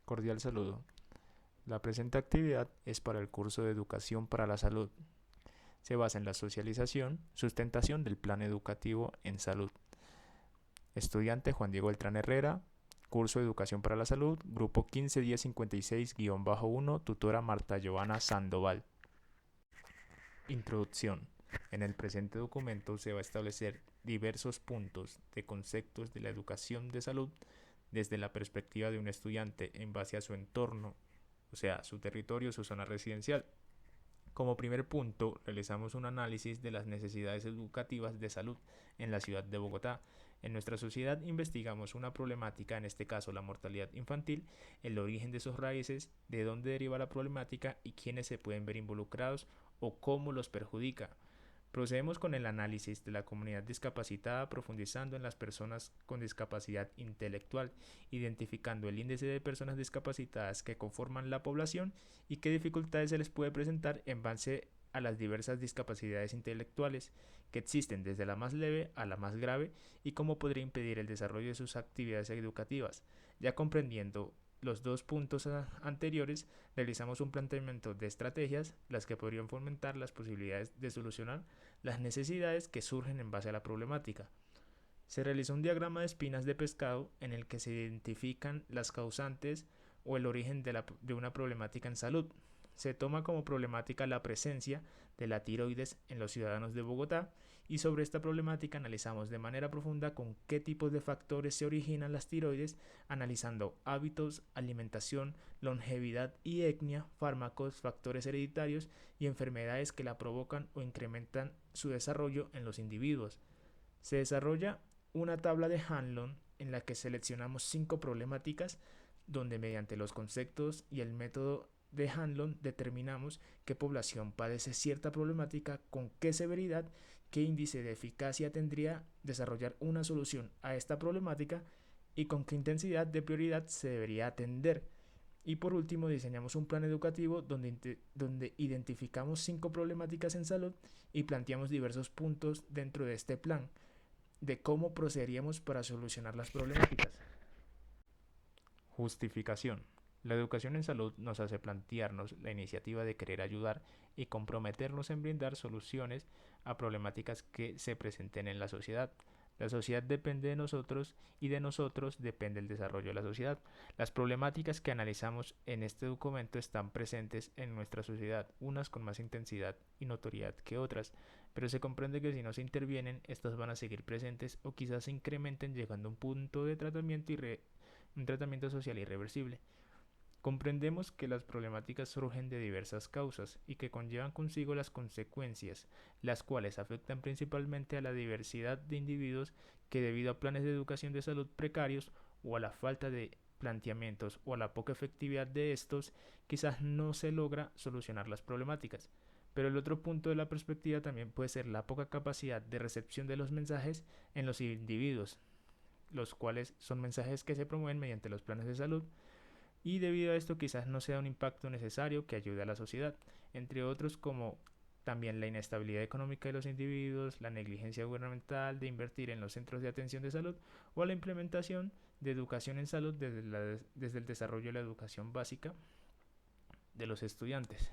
Cordial saludo. La presente actividad es para el curso de Educación para la Salud. Se basa en la socialización, sustentación del plan educativo en salud. Estudiante Juan Diego Beltrán Herrera, curso de Educación para la Salud, grupo 151056-1, tutora Marta Giovanna Sandoval. Introducción. En el presente documento se va a establecer diversos puntos de conceptos de la educación de salud desde la perspectiva de un estudiante en base a su entorno, o sea, su territorio, su zona residencial. Como primer punto, realizamos un análisis de las necesidades educativas de salud en la ciudad de Bogotá. En nuestra sociedad investigamos una problemática, en este caso la mortalidad infantil, el origen de sus raíces, de dónde deriva la problemática y quiénes se pueden ver involucrados o cómo los perjudica. Procedemos con el análisis de la comunidad discapacitada profundizando en las personas con discapacidad intelectual, identificando el índice de personas discapacitadas que conforman la población y qué dificultades se les puede presentar en base a las diversas discapacidades intelectuales que existen desde la más leve a la más grave y cómo podría impedir el desarrollo de sus actividades educativas. Ya comprendiendo los dos puntos anteriores, realizamos un planteamiento de estrategias, las que podrían fomentar las posibilidades de solucionar las necesidades que surgen en base a la problemática. Se realizó un diagrama de espinas de pescado en el que se identifican las causantes o el origen de una problemática en salud. Se toma como problemática la presencia de la tiroides en los ciudadanos de Bogotá y sobre esta problemática analizamos de manera profunda con qué tipos de factores se originan las tiroides, analizando hábitos, alimentación, longevidad y etnia, fármacos, factores hereditarios y enfermedades que la provocan o incrementan su desarrollo en los individuos. Se desarrolla una tabla de Hanlon en la que seleccionamos 5 problemáticas donde mediante los conceptos y el método de Hanlon determinamos qué población padece cierta problemática, con qué severidad, qué índice de eficacia tendría desarrollar una solución a esta problemática y con qué intensidad de prioridad se debería atender. Y por último, diseñamos un plan educativo donde identificamos 5 problemáticas en salud y planteamos diversos puntos dentro de este plan de cómo procederíamos para solucionar las problemáticas. Justificación. La educación en salud nos hace plantearnos la iniciativa de querer ayudar y comprometernos en brindar soluciones a problemáticas que se presenten en la sociedad. La sociedad depende de nosotros y de nosotros depende el desarrollo de la sociedad. Las problemáticas que analizamos en este documento están presentes en nuestra sociedad, unas con más intensidad y notoriedad que otras, pero se comprende que si no se intervienen, estas van a seguir presentes o quizás se incrementen llegando a un punto de tratamiento un tratamiento social irreversible. Comprendemos que las problemáticas surgen de diversas causas y que conllevan consigo las consecuencias, las cuales afectan principalmente a la diversidad de individuos que debido a planes de educación de salud precarios o a la falta de planteamientos o a la poca efectividad de estos, quizás no se logra solucionar las problemáticas. Pero el otro punto de la perspectiva también puede ser la poca capacidad de recepción de los mensajes en los individuos, los cuales son mensajes que se promueven mediante los planes de salud, y debido a esto quizás no sea un impacto necesario que ayude a la sociedad, entre otros como también la inestabilidad económica de los individuos, la negligencia gubernamental de invertir en los centros de atención de salud o la implementación de educación en salud desde el desarrollo de la educación básica de los estudiantes.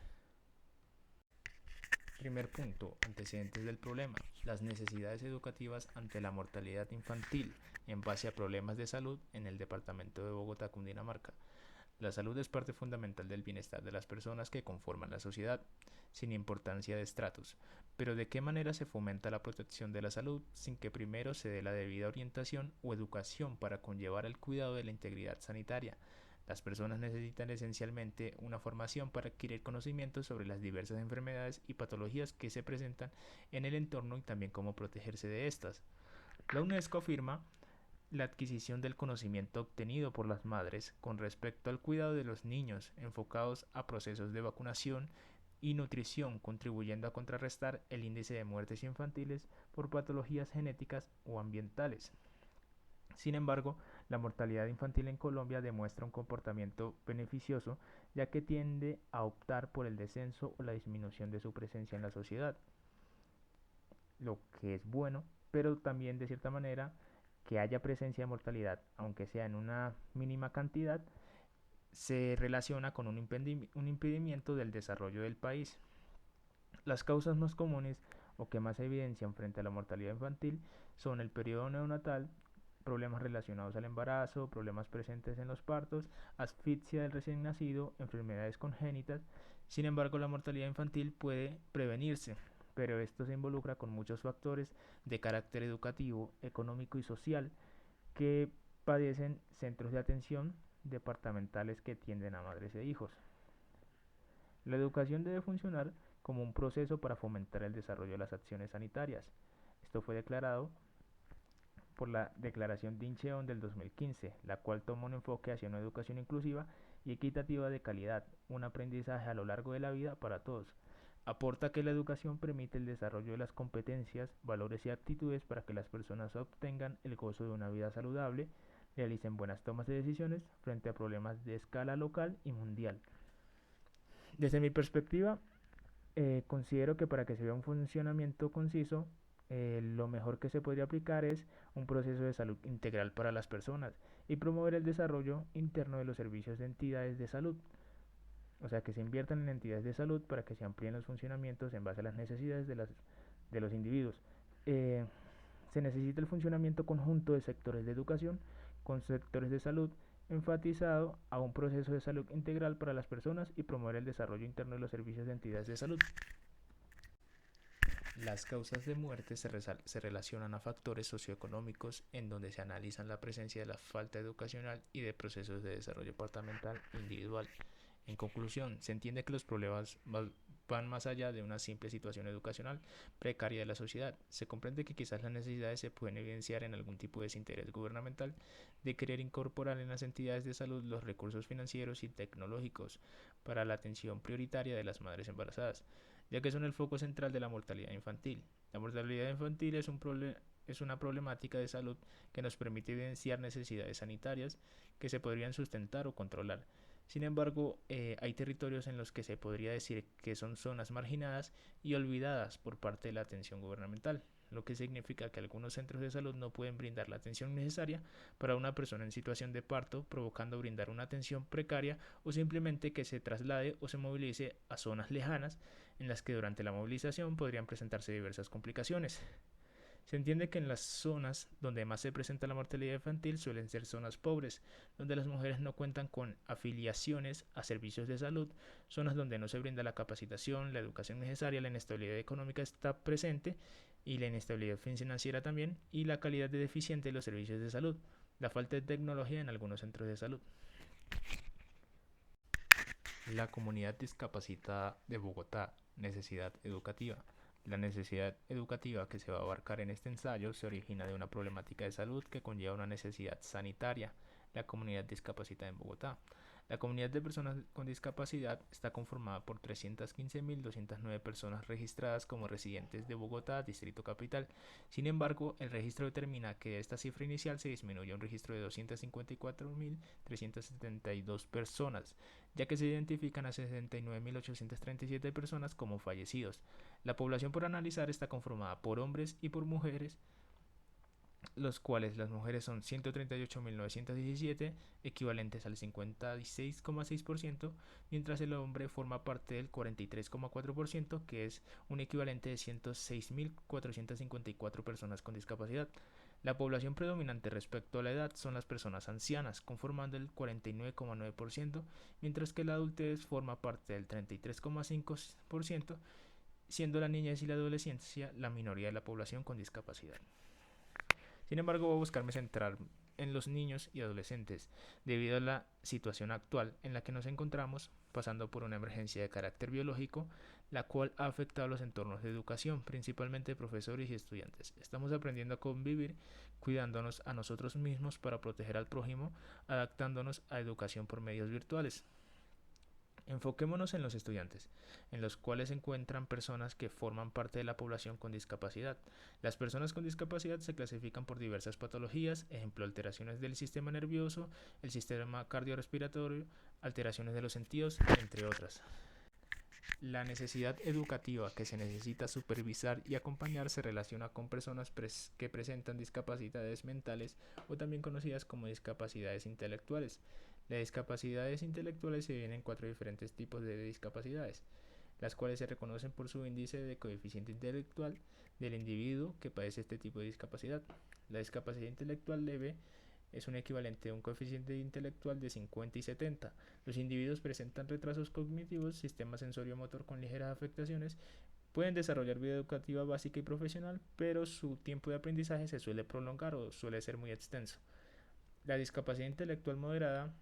Primer punto, antecedentes del problema, las necesidades educativas ante la mortalidad infantil en base a problemas de salud en el departamento de Bogotá, Cundinamarca. La salud es parte fundamental del bienestar de las personas que conforman la sociedad, sin importancia de estratos. Pero ¿de qué manera se fomenta la protección de la salud sin que primero se dé la debida orientación o educación para conllevar el cuidado de la integridad sanitaria? Las personas necesitan esencialmente una formación para adquirir conocimientos sobre las diversas enfermedades y patologías que se presentan en el entorno y también cómo protegerse de estas. La UNESCO afirma la adquisición del conocimiento obtenido por las madres con respecto al cuidado de los niños enfocados a procesos de vacunación y nutrición, contribuyendo a contrarrestar el índice de muertes infantiles por patologías genéticas o ambientales. Sin embargo, la mortalidad infantil en Colombia demuestra un comportamiento beneficioso, ya que tiende a optar por el descenso o la disminución de su presencia en la sociedad, lo que es bueno, pero también de cierta manera que haya presencia de mortalidad, aunque sea en una mínima cantidad, se relaciona con un impedimento del desarrollo del país. Las causas más comunes o que más evidencian frente a la mortalidad infantil son el periodo neonatal, problemas relacionados al embarazo, problemas presentes en los partos, asfixia del recién nacido, enfermedades congénitas. Sin embargo, la mortalidad infantil puede prevenirse, pero esto se involucra con muchos factores de carácter educativo, económico y social que padecen centros de atención departamentales que atienden a madres e hijos. La educación debe funcionar como un proceso para fomentar el desarrollo de las acciones sanitarias. Esto fue declarado por la Declaración de Incheon del 2015, la cual toma un enfoque hacia una educación inclusiva y equitativa de calidad, un aprendizaje a lo largo de la vida para todos. Aporta que la educación permite el desarrollo de las competencias, valores y actitudes para que las personas obtengan el gozo de una vida saludable, realicen buenas tomas de decisiones frente a problemas de escala local y mundial. Desde mi perspectiva, considero que para que se vea un funcionamiento conciso, lo mejor que se podría aplicar es un proceso de salud integral para las personas y promover el desarrollo interno de los servicios de entidades de salud. O sea, que se inviertan en entidades de salud para que se amplíen los funcionamientos en base a las necesidades de los individuos. Eh, Se necesita el funcionamiento conjunto de sectores de educación con sectores de salud, enfatizado a un proceso de salud integral para las personas y promover el desarrollo interno de los servicios de entidades de salud. Las causas de muerte se relacionan a factores socioeconómicos en donde se analizan la presencia de la falta educacional y de procesos de desarrollo departamental individual. En conclusión, se entiende que los problemas van más allá de una simple situación educacional precaria de la sociedad. Se comprende que quizás las necesidades se pueden evidenciar en algún tipo de desinterés gubernamental de querer incorporar en las entidades de salud los recursos financieros y tecnológicos para la atención prioritaria de las madres embarazadas, ya que son el foco central de la mortalidad infantil. La mortalidad infantil es una problemática de salud que nos permite evidenciar necesidades sanitarias que se podrían sustentar o controlar. Sin embargo, hay territorios en los que se podría decir que son zonas marginadas y olvidadas por parte de la atención gubernamental, lo que significa que algunos centros de salud no pueden brindar la atención necesaria para una persona en situación de parto, provocando brindar una atención precaria o simplemente que se traslade o se movilice a zonas lejanas en las que durante la movilización podrían presentarse diversas complicaciones. Se entiende que en las zonas donde más se presenta la mortalidad infantil suelen ser zonas pobres, donde las mujeres no cuentan con afiliaciones a servicios de salud, zonas donde no se brinda la capacitación, la educación necesaria, la inestabilidad económica está presente y la inestabilidad financiera también, y la calidad deficiente de los servicios de salud, la falta de tecnología en algunos centros de salud. La comunidad discapacitada de Bogotá, necesidad educativa. La necesidad educativa que se va a abarcar en este ensayo se origina de una problemática de salud que conlleva una necesidad sanitaria, la comunidad discapacitada en Bogotá. La comunidad de personas con discapacidad está conformada por 315.209 personas registradas como residentes de Bogotá, Distrito Capital. Sin embargo, el registro determina que de esta cifra inicial se disminuye a un registro de 254.372 personas, ya que se identifican a 69.837 personas como fallecidos. La población por analizar está conformada por hombres y por mujeres, los cuales las mujeres son 138.917, equivalentes al 56,6%, mientras el hombre forma parte del 43,4%, que es un equivalente de 106.454 personas con discapacidad. La población predominante respecto a la edad son las personas ancianas, conformando el 49,9%, mientras que la adultez forma parte del 33,5%, siendo la niñez y la adolescencia la minoría de la población con discapacidad. Sin embargo, voy a buscarme centrar en los niños y adolescentes, debido a la situación actual en la que nos encontramos, pasando por una emergencia de carácter biológico, la cual ha afectado los entornos de educación, principalmente profesores y estudiantes. Estamos aprendiendo a convivir, cuidándonos a nosotros mismos para proteger al prójimo, adaptándonos a educación por medios virtuales. Enfoquémonos en los estudiantes, en los cuales se encuentran personas que forman parte de la población con discapacidad. Las personas con discapacidad se clasifican por diversas patologías, ejemplo, alteraciones del sistema nervioso, el sistema cardiorrespiratorio, alteraciones de los sentidos, entre otras. La necesidad educativa que se necesita supervisar y acompañar se relaciona con personas que presentan discapacidades mentales o también conocidas como discapacidades intelectuales. Las discapacidades intelectuales se dividen en 4 diferentes tipos de discapacidades, las cuales se reconocen por su índice de coeficiente intelectual del individuo que padece este tipo de discapacidad. La discapacidad intelectual leve es un equivalente a un coeficiente intelectual de 50 y 70. Los individuos presentan retrasos cognitivos, sistema sensorio-motor con ligeras afectaciones, pueden desarrollar vida educativa básica y profesional, pero su tiempo de aprendizaje se suele prolongar o suele ser muy extenso. La discapacidad intelectual moderada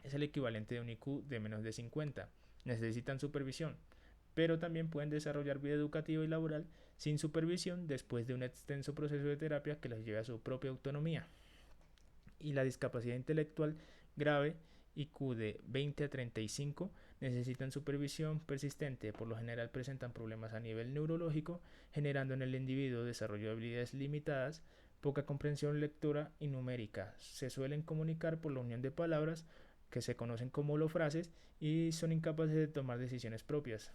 es el equivalente de un IQ de menos de 50. Necesitan supervisión, pero también pueden desarrollar vida educativa y laboral sin supervisión después de un extenso proceso de terapia que les lleve a su propia autonomía. Y la discapacidad intelectual grave, IQ de 20 a 35, necesitan supervisión persistente, por lo general presentan problemas a nivel neurológico, generando en el individuo desarrollo de habilidades limitadas, poca comprensión lectora y numérica. Se suelen comunicar por la unión de palabras que se conocen como holofrases y son incapaces de tomar decisiones propias.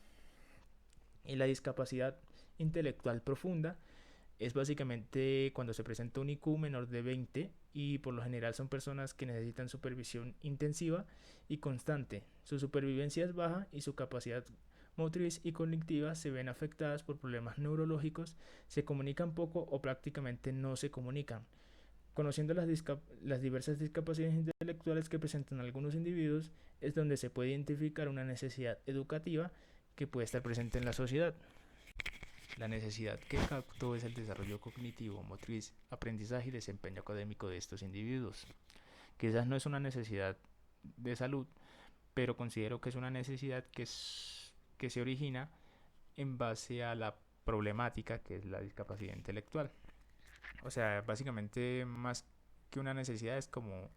Y la discapacidad intelectual profunda es básicamente cuando se presenta un IQ menor de 20 y por lo general son personas que necesitan supervisión intensiva y constante. Su supervivencia es baja y su capacidad motriz y cognitiva se ven afectadas por problemas neurológicos, se comunican poco o prácticamente no se comunican. Conociendo las diversas discapacidades intelectuales que presentan algunos individuos es donde se puede identificar una necesidad educativa que puede estar presente en la sociedad. La necesidad que captó es el desarrollo cognitivo, motriz, aprendizaje y desempeño académico de estos individuos. Quizás no es una necesidad de salud, pero considero que es una necesidad que se origina en base a la problemática que es la discapacidad intelectual. O sea, básicamente más que una necesidad es como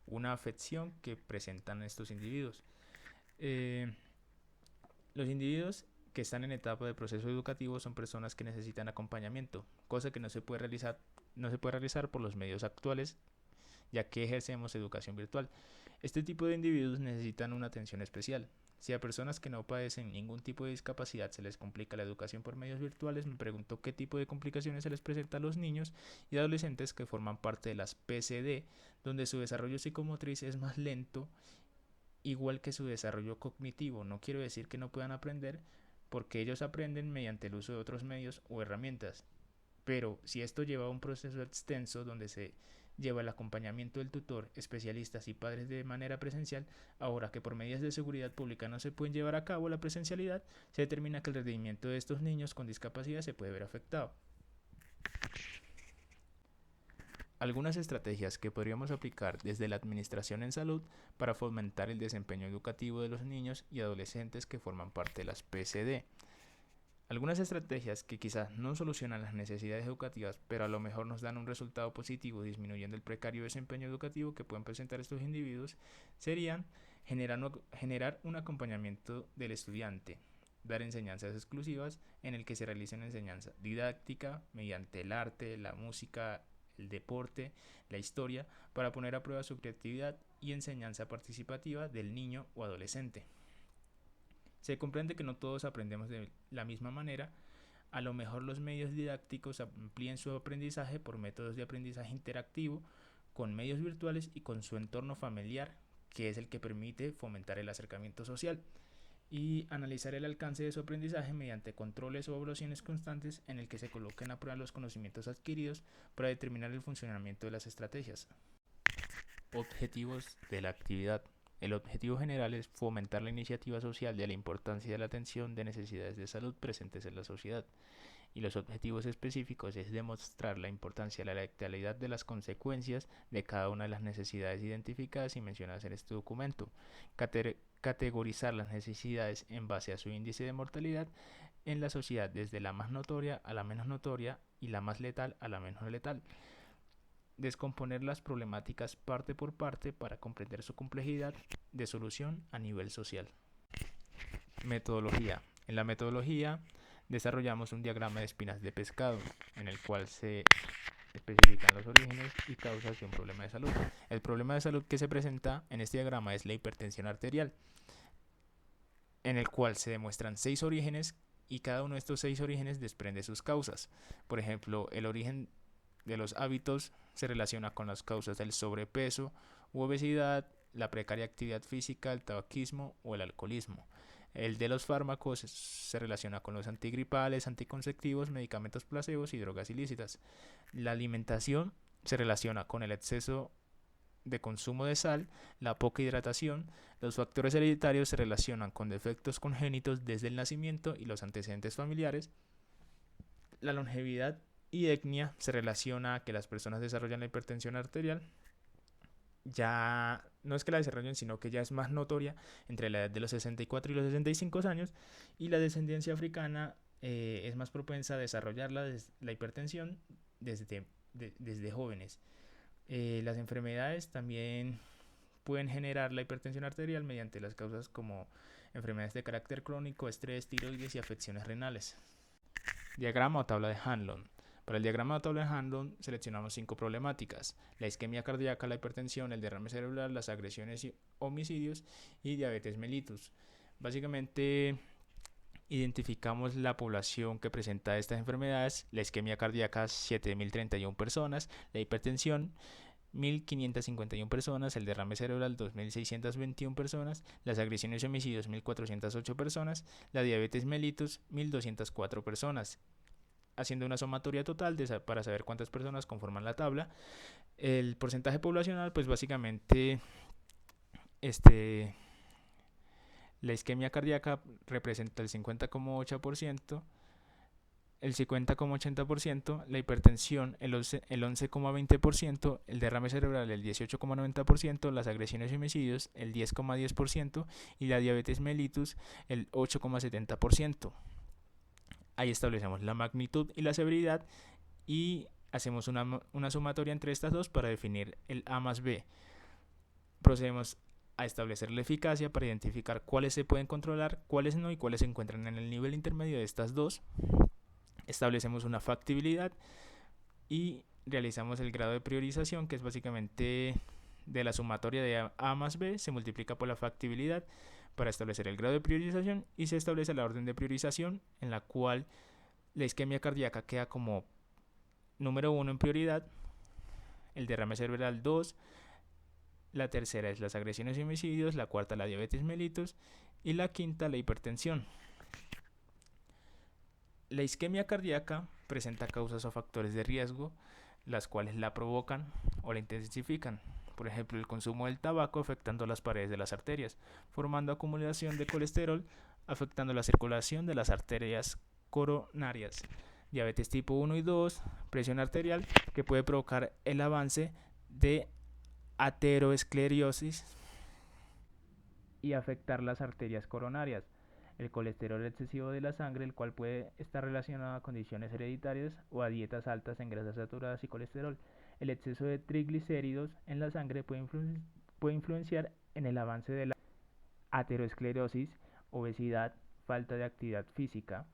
una afección que presentan estos individuos. Eh, los individuos que están en etapa de proceso educativo son personas que necesitan acompañamiento, cosa que no se puede realizar por los medios actuales, ya que ejercemos educación virtual. Este tipo de individuos necesitan una atención especial. Si a personas que no padecen ningún tipo de discapacidad se les complica la educación por medios virtuales, me pregunto qué tipo de complicaciones se les presenta a los niños y adolescentes que forman parte de las PCD, donde su desarrollo psicomotriz es más lento, igual que su desarrollo cognitivo. No quiero decir que no puedan aprender, porque ellos aprenden mediante el uso de otros medios o herramientas. Pero si esto lleva a un proceso extenso donde se lleva el acompañamiento del tutor, especialistas y padres de manera presencial, ahora que por medidas de seguridad pública no se pueden llevar a cabo la presencialidad, se determina que el rendimiento de estos niños con discapacidad se puede ver afectado. Algunas estrategias que podríamos aplicar desde la Administración en Salud para fomentar el desempeño educativo de los niños y adolescentes que forman parte de las PCD. Algunas estrategias que quizás no solucionan las necesidades educativas, pero a lo mejor nos dan un resultado positivo disminuyendo el precario desempeño educativo que pueden presentar estos individuos, serían generar un acompañamiento del estudiante, dar enseñanzas exclusivas en el que se realice una enseñanza didáctica mediante el arte, la música, el deporte, la historia, para poner a prueba su creatividad y enseñanza participativa del niño o adolescente. Se comprende que no todos aprendemos de la misma manera. A lo mejor los medios didácticos amplíen su aprendizaje por métodos de aprendizaje interactivo, con medios virtuales y con su entorno familiar, que es el que permite fomentar el acercamiento social, y analizar el alcance de su aprendizaje mediante controles o evaluaciones constantes en el que se coloquen a prueba los conocimientos adquiridos para determinar el funcionamiento de las estrategias. Objetivos de la actividad. El objetivo general es fomentar la iniciativa social de la importancia de la atención de necesidades de salud presentes en la sociedad, y los objetivos específicos es demostrar la importancia de la letalidad de las consecuencias de cada una de las necesidades identificadas y mencionadas en este documento, categorizar las necesidades en base a su índice de mortalidad en la sociedad desde la más notoria a la menos notoria y la más letal a la menos letal, descomponer las problemáticas parte por parte para comprender su complejidad de solución a nivel social. Metodología. En la metodología desarrollamos un diagrama de espinas de pescado en el cual se especifican los orígenes y causas de un problema de salud. El problema de salud que se presenta en este diagrama es la hipertensión arterial, en el cual se demuestran 6 orígenes y cada uno de estos 6 orígenes desprende sus causas. Por ejemplo, el origen de los hábitos se relaciona con las causas del sobrepeso u obesidad, la precaria actividad física, el tabaquismo o el alcoholismo. El de los fármacos se relaciona con los antigripales, anticonceptivos, medicamentos placebos y drogas ilícitas. La alimentación se relaciona con el exceso de consumo de sal, la poca hidratación. Los factores hereditarios se relacionan con defectos congénitos desde el nacimiento y los antecedentes familiares. La longevidad y etnia se relaciona a que las personas desarrollan la hipertensión arterial. Ya no es que la desarrollen, sino que ya es más notoria entre la edad de los 64 y los 65 años, y la descendencia africana es más propensa a desarrollar la hipertensión desde jóvenes. Las enfermedades también pueden generar la hipertensión arterial mediante las causas como enfermedades de carácter crónico, estrés, tiroides y afecciones renales. Diagrama o tabla de Hanlon. Para el diagrama o tabla de Hanlon seleccionamos 5 problemáticas: la isquemia cardíaca, la hipertensión, el derrame cerebral, las agresiones y homicidios y diabetes mellitus. Básicamente identificamos la población que presenta estas enfermedades: la isquemia cardíaca 7.031 personas, la hipertensión 1.551 personas, el derrame cerebral 2.621 personas, las agresiones y homicidios 1.408 personas, la diabetes mellitus 1.204 personas. Haciendo una sumatoria total para saber cuántas personas conforman la tabla. El porcentaje poblacional, pues básicamente la isquemia cardíaca representa el 50,8%, el 50,80%, la hipertensión el 11,20%, el derrame cerebral el 18,90%, las agresiones y homicidios el 10,10% y la diabetes mellitus el 8,70%. Ahí establecemos la magnitud y la severidad y hacemos una sumatoria entre estas dos para definir el A más B. Procedemos a establecer la eficacia para identificar cuáles se pueden controlar, cuáles no y cuáles se encuentran en el nivel intermedio de estas dos. Establecemos una factibilidad y realizamos el grado de priorización, que es básicamente de la sumatoria de A más B se multiplica por la factibilidad para establecer el grado de priorización, y se establece la orden de priorización, en la cual la isquemia cardíaca queda como número 1 en prioridad, el derrame cerebral 2, la tercera es las agresiones y homicidios, la cuarta la diabetes mellitus y la quinta la hipertensión. La isquemia cardíaca presenta causas o factores de riesgo, las cuales la provocan o la intensifican. Por ejemplo, el consumo del tabaco afectando las paredes de las arterias, formando acumulación de colesterol, afectando la circulación de las arterias coronarias. Diabetes tipo 1 y 2, presión arterial, que puede provocar el avance de aterosclerosis y afectar las arterias coronarias. El colesterol excesivo de la sangre, el cual puede estar relacionado a condiciones hereditarias o a dietas altas en grasas saturadas y colesterol. El exceso de triglicéridos en la sangre puede influenciar en el avance de la aterosclerosis, obesidad, falta de actividad física.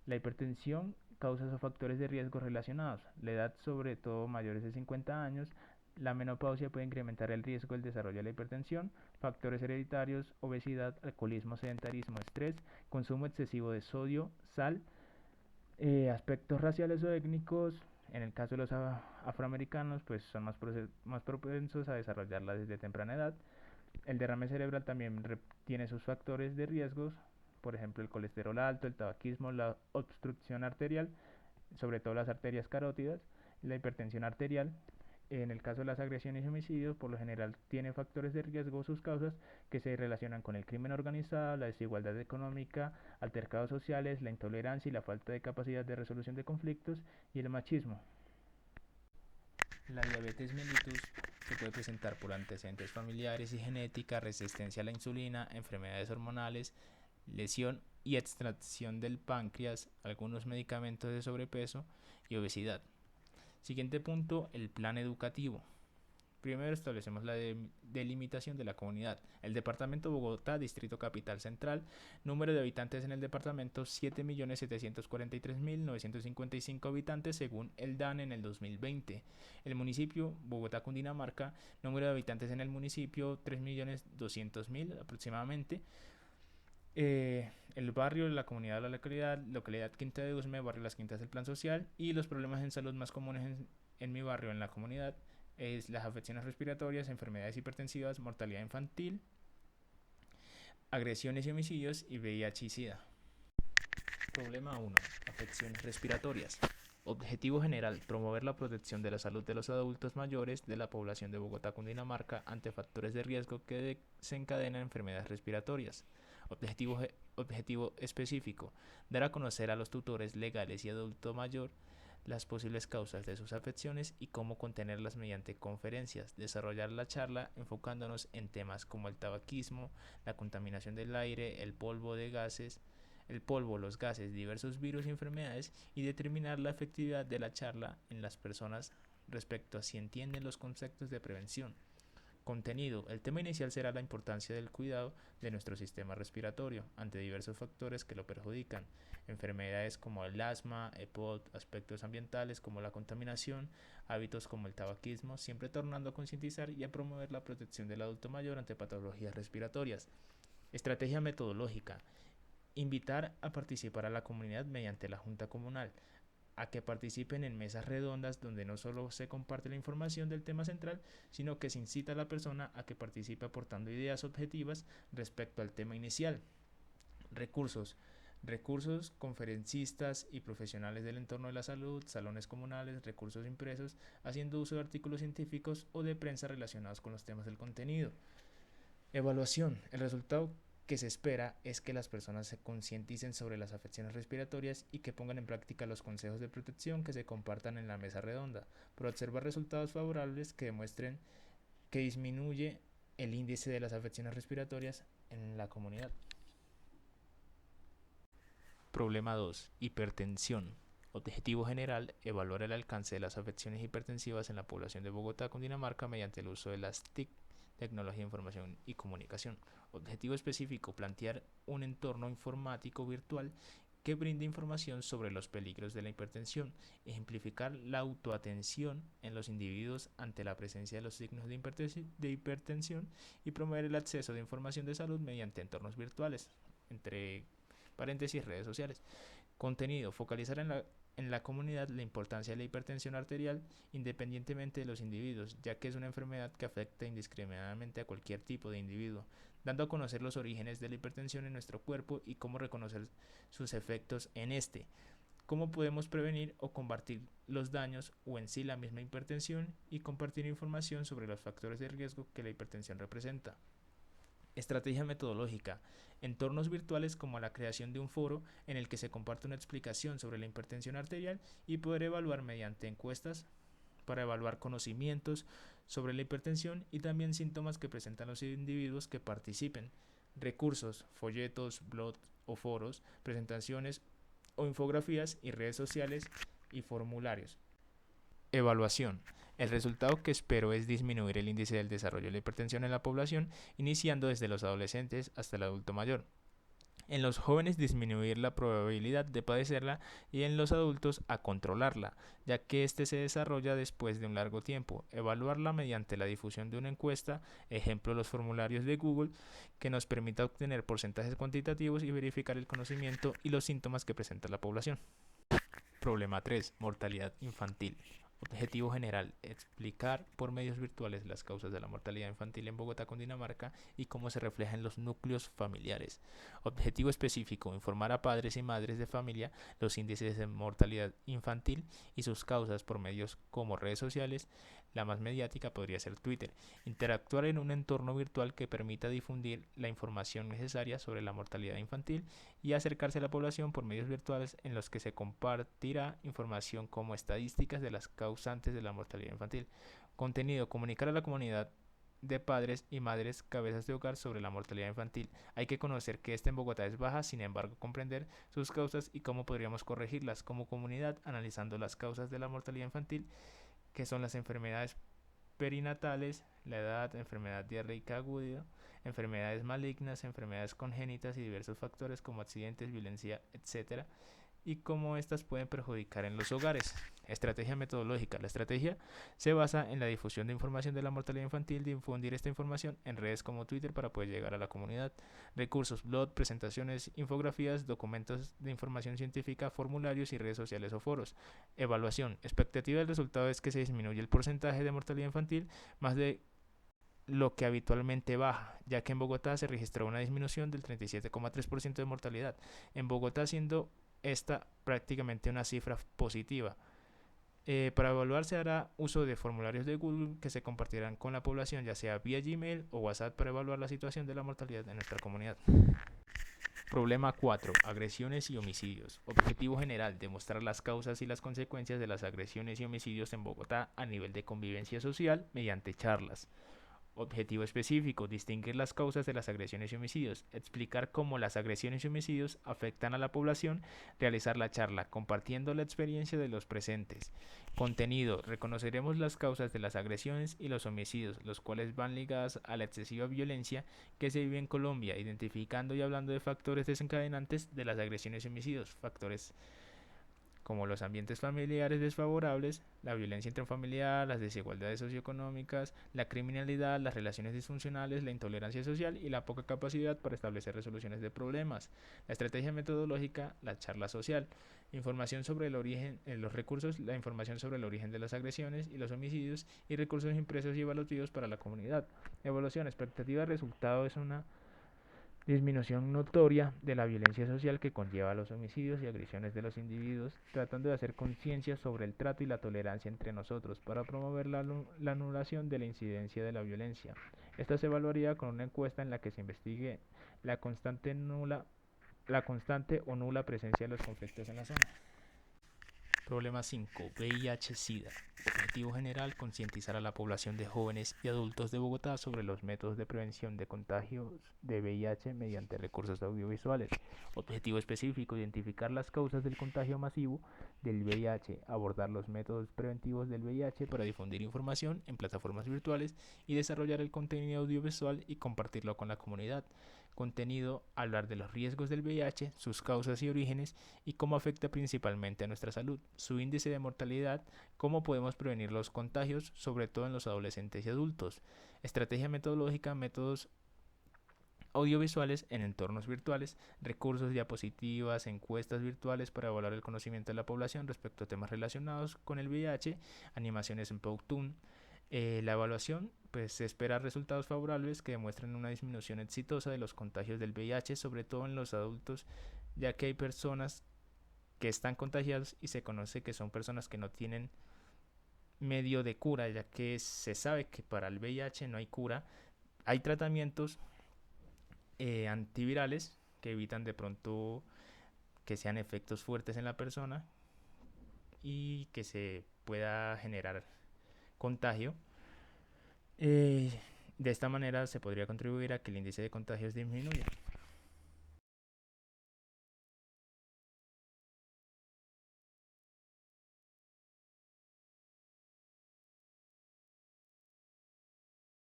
La hipertensión, causas o factores de riesgo relacionados: la edad, sobre todo mayores de 50 años, la menopausia puede incrementar el riesgo del desarrollo de la hipertensión, factores hereditarios, obesidad, alcoholismo, sedentarismo, estrés, consumo excesivo de sodio, sal, aspectos raciales o étnicos. En el caso de los afroamericanos, pues son más propensos a desarrollarla desde temprana edad. El derrame cerebral también tiene sus factores de riesgos, por ejemplo el colesterol alto, el tabaquismo, la obstrucción arterial, sobre todo las arterias carótidas, la hipertensión arterial. En el caso de las agresiones y homicidios, por lo general tiene factores de riesgo o sus causas que se relacionan con el crimen organizado, la desigualdad económica, altercados sociales, la intolerancia y la falta de capacidad de resolución de conflictos y el machismo. La diabetes mellitus se puede presentar por antecedentes familiares y genética, resistencia a la insulina, enfermedades hormonales, lesión y extracción del páncreas, algunos medicamentos de sobrepeso y obesidad. Siguiente punto, el plan educativo. Primero establecemos la delimitación de la comunidad. El departamento de Bogotá, Distrito Capital Central, número de habitantes en el departamento 7.743.955 habitantes según el DANE en el 2020. El municipio, Bogotá, Cundinamarca, número de habitantes en el municipio 3.200.000 aproximadamente. El barrio, la comunidad de la localidad Quinta de Usme, barrio Las Quintas del Plan Social, y los problemas en salud más comunes en mi barrio, en la comunidad, es las afecciones respiratorias, enfermedades hipertensivas, mortalidad infantil, agresiones y homicidios y VIH y SIDA. Problema 1. Afecciones respiratorias. Objetivo general: promover la protección de la salud de los adultos mayores de la población de Bogotá, Cundinamarca, ante factores de riesgo que desencadenan enfermedades respiratorias. Objetivo específico: dar a conocer a los tutores legales y adulto mayor las posibles causas de sus afecciones y cómo contenerlas mediante conferencias. Desarrollar la charla enfocándonos en temas como el tabaquismo, la contaminación del aire, el polvo, los gases, diversos virus y enfermedades, y determinar la efectividad de la charla en las personas respecto a si entienden los conceptos de prevención. Contenido: el tema inicial será la importancia del cuidado de nuestro sistema respiratorio ante diversos factores que lo perjudican, enfermedades como el asma, EPOC, aspectos ambientales como la contaminación, hábitos como el tabaquismo, siempre tornando a concientizar y a promover la protección del adulto mayor ante patologías respiratorias. Estrategia metodológica: invitar a participar a la comunidad mediante la Junta Comunal, a que participen en mesas redondas donde no solo se comparte la información del tema central, sino que se incita a la persona a que participe aportando ideas objetivas respecto al tema inicial. Recursos: conferencistas y profesionales del entorno de la salud, salones comunales, recursos impresos, haciendo uso de artículos científicos o de prensa relacionados con los temas del contenido. Evaluación: el resultado que se espera es que las personas se concienticen sobre las afecciones respiratorias y que pongan en práctica los consejos de protección que se compartan en la mesa redonda, por observar resultados favorables que demuestren que disminuye el índice de las afecciones respiratorias en la comunidad. Problema 2. Hipertensión. Objetivo general: evaluar el alcance de las afecciones hipertensivas en la población de Bogotá, Cundinamarca, mediante el uso de las TIC, tecnología de información y comunicación. Objetivo específico: plantear un entorno informático virtual que brinde información sobre los peligros de la hipertensión, ejemplificar la autoatención en los individuos ante la presencia de los signos de hipertensión y promover el acceso de información de salud mediante entornos virtuales, entre paréntesis, redes sociales. Contenido: focalizar en la comunidad la importancia de la hipertensión arterial independientemente de los individuos, ya que es una enfermedad que afecta indiscriminadamente a cualquier tipo de individuo, dando a conocer los orígenes de la hipertensión en nuestro cuerpo y cómo reconocer sus efectos en este, cómo podemos prevenir o combatir los daños o en sí la misma hipertensión, y compartir información sobre los factores de riesgo que la hipertensión representa. Estrategia metodológica: entornos virtuales como la creación de un foro en el que se comparte una explicación sobre la hipertensión arterial y poder evaluar mediante encuestas para evaluar conocimientos sobre la hipertensión y también síntomas que presentan los individuos que participen. Recursos: folletos, blogs o foros, presentaciones o infografías y redes sociales y formularios. Evaluación: el resultado que espero es disminuir el índice del desarrollo de la hipertensión en la población, iniciando desde los adolescentes hasta el adulto mayor. En los jóvenes, disminuir la probabilidad de padecerla, y en los adultos, a controlarla, ya que éste se desarrolla después de un largo tiempo. Evaluarla mediante la difusión de una encuesta, ejemplo los formularios de Google, que nos permita obtener porcentajes cuantitativos y verificar el conocimiento y los síntomas que presenta la población. Problema 3. Mortalidad infantil. Objetivo general: explicar por medios virtuales las causas de la mortalidad infantil en Bogotá, Cundinamarca, y cómo se refleja en los núcleos familiares. Objetivo específico: informar a padres y madres de familia los índices de mortalidad infantil y sus causas por medios como redes sociales. La más mediática podría ser Twitter. Interactuar en un entorno virtual que permita difundir la información necesaria sobre la mortalidad infantil y acercarse a la población por medios virtuales en los que se compartirá información como estadísticas de las causantes de la mortalidad infantil. Contenido: comunicar a la comunidad de padres y madres cabezas de hogar sobre la mortalidad infantil. Hay que conocer que esta en Bogotá es baja, sin embargo comprender sus causas y cómo podríamos corregirlas como comunidad, analizando las causas de la mortalidad infantil, que son las enfermedades perinatales, la edad, enfermedad diarreica aguda, enfermedades malignas, enfermedades congénitas y diversos factores como accidentes, violencia, etc. y cómo éstas pueden perjudicar en los hogares. Estrategia metodológica. La estrategia se basa en la difusión de información de la mortalidad infantil, difundir esta información en redes como Twitter para poder llegar a la comunidad. Recursos, blog, presentaciones, infografías, documentos de información científica, formularios y redes sociales o foros. Evaluación. Expectativa del resultado es que se disminuye el porcentaje de mortalidad infantil más de lo que habitualmente baja, ya que en Bogotá se registró una disminución del 37,3% de mortalidad. En Bogotá siendo esta prácticamente una cifra positiva. Para evaluar se hará uso de formularios de Google que se compartirán con la población, ya sea vía Gmail o WhatsApp, para evaluar la situación de la mortalidad en nuestra comunidad. Problema 4. Agresiones y homicidios. Objetivo general: demostrar las causas y las consecuencias de las agresiones y homicidios en Bogotá a nivel de convivencia social mediante charlas. Objetivo específico: distinguir las causas de las agresiones y homicidios, explicar cómo las agresiones y homicidios afectan a la población, realizar la charla, compartiendo la experiencia de los presentes. Contenido: reconoceremos las causas de las agresiones y los homicidios, los cuales van ligadas a la excesiva violencia que se vive en Colombia, identificando y hablando de factores desencadenantes de las agresiones y homicidios, factores como los ambientes familiares desfavorables, la violencia intrafamiliar, las desigualdades socioeconómicas, la criminalidad, las relaciones disfuncionales, la intolerancia social y la poca capacidad para establecer resoluciones de problemas. La estrategia metodológica, la charla social, información sobre el origen, los recursos, la información sobre el origen de las agresiones y los homicidios y recursos impresos y evaluativos para la comunidad. Evaluación, expectativa de resultado es una disminución notoria de la violencia social que conlleva los homicidios y agresiones de los individuos, tratando de hacer conciencia sobre el trato y la tolerancia entre nosotros para promover la anulación de la incidencia de la violencia. Esta se evaluaría con una encuesta en la que se investigue la constante o nula presencia de los conflictos en la zona. Problema 5. VIH-Sida. Objetivo general: concientizar a la población de jóvenes y adultos de Bogotá sobre los métodos de prevención de contagios de VIH mediante recursos audiovisuales. Objetivo específico: identificar las causas del contagio masivo del VIH, abordar los métodos preventivos del VIH para difundir información en plataformas virtuales y desarrollar el contenido audiovisual y compartirlo con la comunidad. Contenido: hablar de los riesgos del VIH, sus causas y orígenes y cómo afecta principalmente a nuestra salud, su índice de mortalidad, cómo podemos prevenir los contagios, sobre todo en los adolescentes y adultos. Estrategia metodológica, métodos audiovisuales en entornos virtuales, recursos, diapositivas, encuestas virtuales para evaluar el conocimiento de la población respecto a temas relacionados con el VIH, animaciones en Powtoon. La evaluación, pues se espera resultados favorables que demuestren una disminución exitosa de los contagios del VIH, sobre todo en los adultos, ya que hay personas que están contagiados y se conoce que son personas que no tienen medio de cura, ya que se sabe que para el VIH no hay cura. Hay tratamientos antivirales que evitan de pronto que sean efectos fuertes en la persona y que se pueda generar contagio. De esta manera se podría contribuir a que el índice de contagios disminuya.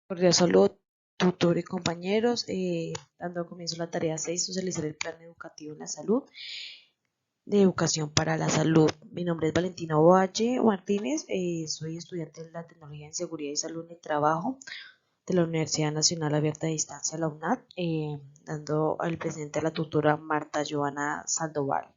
Cordial salud, tutor y compañeros, dando comienzo a la tarea 6, socializar el plan educativo en la salud, de educación para la salud. Mi nombre es Valentina Ovalle Martínez, soy estudiante de la tecnología en seguridad y salud en el trabajo de la Universidad Nacional Abierta de Distancia, la UNAD, dando al presente a la tutora Marta Joana Sandoval.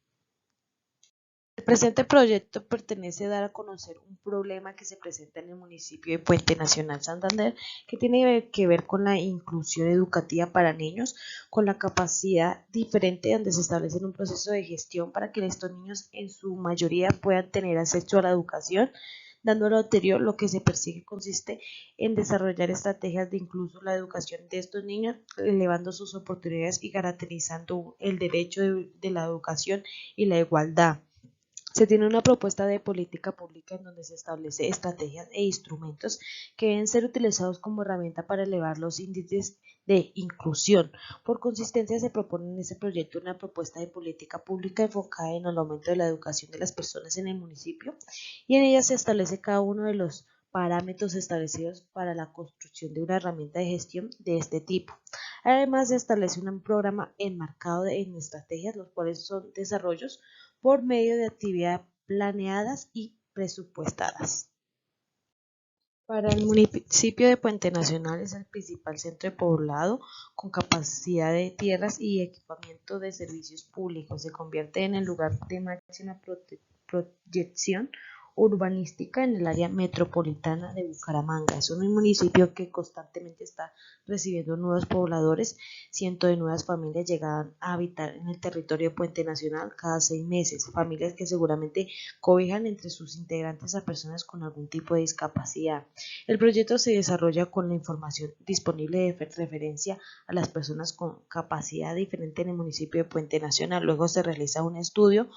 El presente proyecto pretende dar a conocer un problema que se presenta en el municipio de Puente Nacional Santander, que tiene que ver con la inclusión educativa para niños con la capacidad diferente, donde se establece un proceso de gestión para que estos niños en su mayoría puedan tener acceso a la educación. Dando lo anterior, lo que se persigue consiste en desarrollar estrategias de incluso la educación de estos niños, elevando sus oportunidades y garantizando el derecho de la educación y la igualdad. Se tiene una propuesta de política pública en donde se establece estrategias e instrumentos que deben ser utilizados como herramienta para elevar los índices de inclusión. Por consistencia, se propone en este proyecto una propuesta de política pública enfocada en el aumento de la educación de las personas en el municipio, y en ella se establece cada uno de los parámetros establecidos para la construcción de una herramienta de gestión de este tipo. Además, se establece un programa enmarcado en estrategias, los cuales son desarrollos por medio de actividades planeadas y presupuestadas. Para el municipio de Puente Nacional es el principal centro de poblado con capacidad de tierras y equipamiento de servicios públicos. Se convierte en el lugar de máxima proyección urbanística en el área metropolitana de Bucaramanga. Es un municipio que constantemente está recibiendo nuevos pobladores. Cientos de nuevas familias llegan a habitar en el territorio de Puente Nacional cada 6 meses. Familias que seguramente cobijan entre sus integrantes a personas con algún tipo de discapacidad. El proyecto se desarrolla con la información disponible de referencia a las personas con capacidad diferente en el municipio de Puente Nacional. Luego se realiza un estudio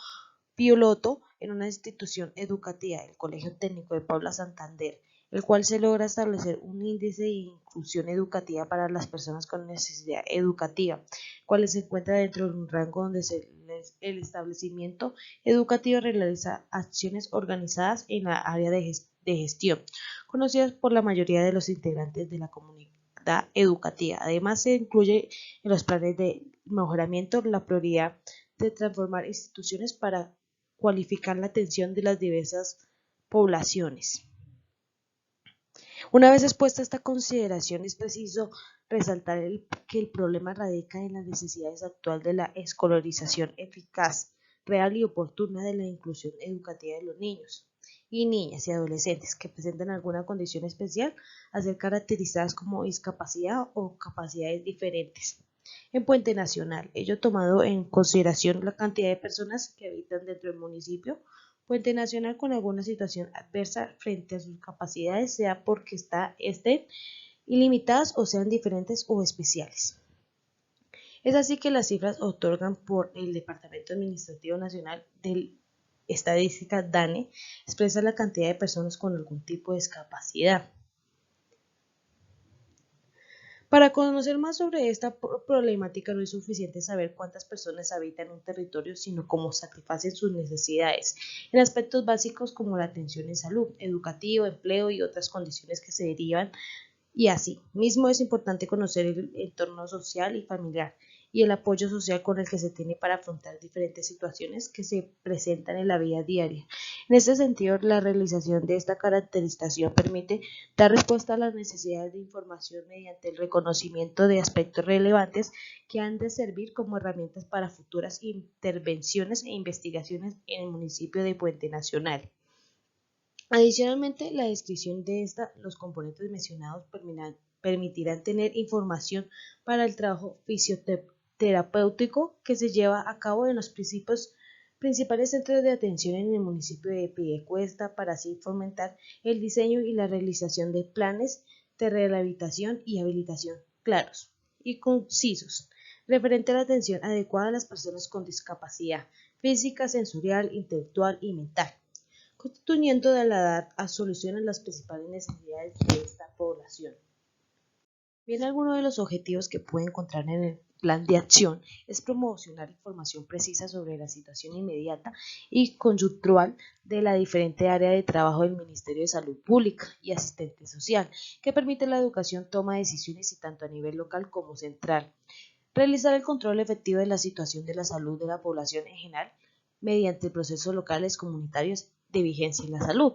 piloto en una institución educativa, el Colegio Técnico de Paula Santander, el cual se logra establecer un índice de inclusión educativa para las personas con necesidad educativa, cual se encuentra dentro de un rango donde el establecimiento educativo realiza acciones organizadas en la área de gestión, conocidas por la mayoría de los integrantes de la comunidad educativa. Además, se incluye en los planes de mejoramiento la prioridad de transformar instituciones para cualificar la atención de las diversas poblaciones. Una vez expuesta esta consideración, es preciso resaltar que el problema radica en las necesidades actuales de la escolarización eficaz, real y oportuna de la inclusión educativa de los niños y niñas y adolescentes que presentan alguna condición especial a ser caracterizadas como discapacidad o capacidades diferentes. En Puente Nacional, ello tomado en consideración la cantidad de personas que habitan dentro del municipio, Puente Nacional con alguna situación adversa frente a sus capacidades, sea porque estén ilimitadas o sean diferentes o especiales. Es así que las cifras otorgan por el Departamento Administrativo Nacional de Estadística DANE expresa la cantidad de personas con algún tipo de discapacidad. Para conocer más sobre esta problemática no es suficiente saber cuántas personas habitan un territorio, sino cómo satisfacen sus necesidades en aspectos básicos como la atención en salud, educativo, empleo y otras condiciones que se derivan. Y así mismo es importante conocer el entorno social y familiar y el apoyo social con el que se tiene para afrontar diferentes situaciones que se presentan en la vida diaria. En este sentido, la realización de esta caracterización permite dar respuesta a las necesidades de información mediante el reconocimiento de aspectos relevantes que han de servir como herramientas para futuras intervenciones e investigaciones en el municipio de Puente Nacional. Adicionalmente, la descripción de los componentes mencionados permitirán tener información para el trabajo fisioterapéutico que se lleva a cabo en los principales centros de atención en el municipio de Piedecuesta para así fomentar el diseño y la realización de planes de rehabilitación y habilitación claros y concisos referente a la atención adecuada a las personas con discapacidad física, sensorial, intelectual y mental, contribuyendo de la edad a solucionar las principales necesidades de esta población. Bien, algunos de los objetivos que puede encontrar en el plan de acción es promocionar información precisa sobre la situación inmediata y coyuntural de la diferente área de trabajo del Ministerio de Salud Pública y Asistente Social, que permite la educación, toma de decisiones y tanto a nivel local como central. Realizar el control efectivo de la situación de la salud de la población en general mediante procesos locales comunitarios de vigencia en la salud.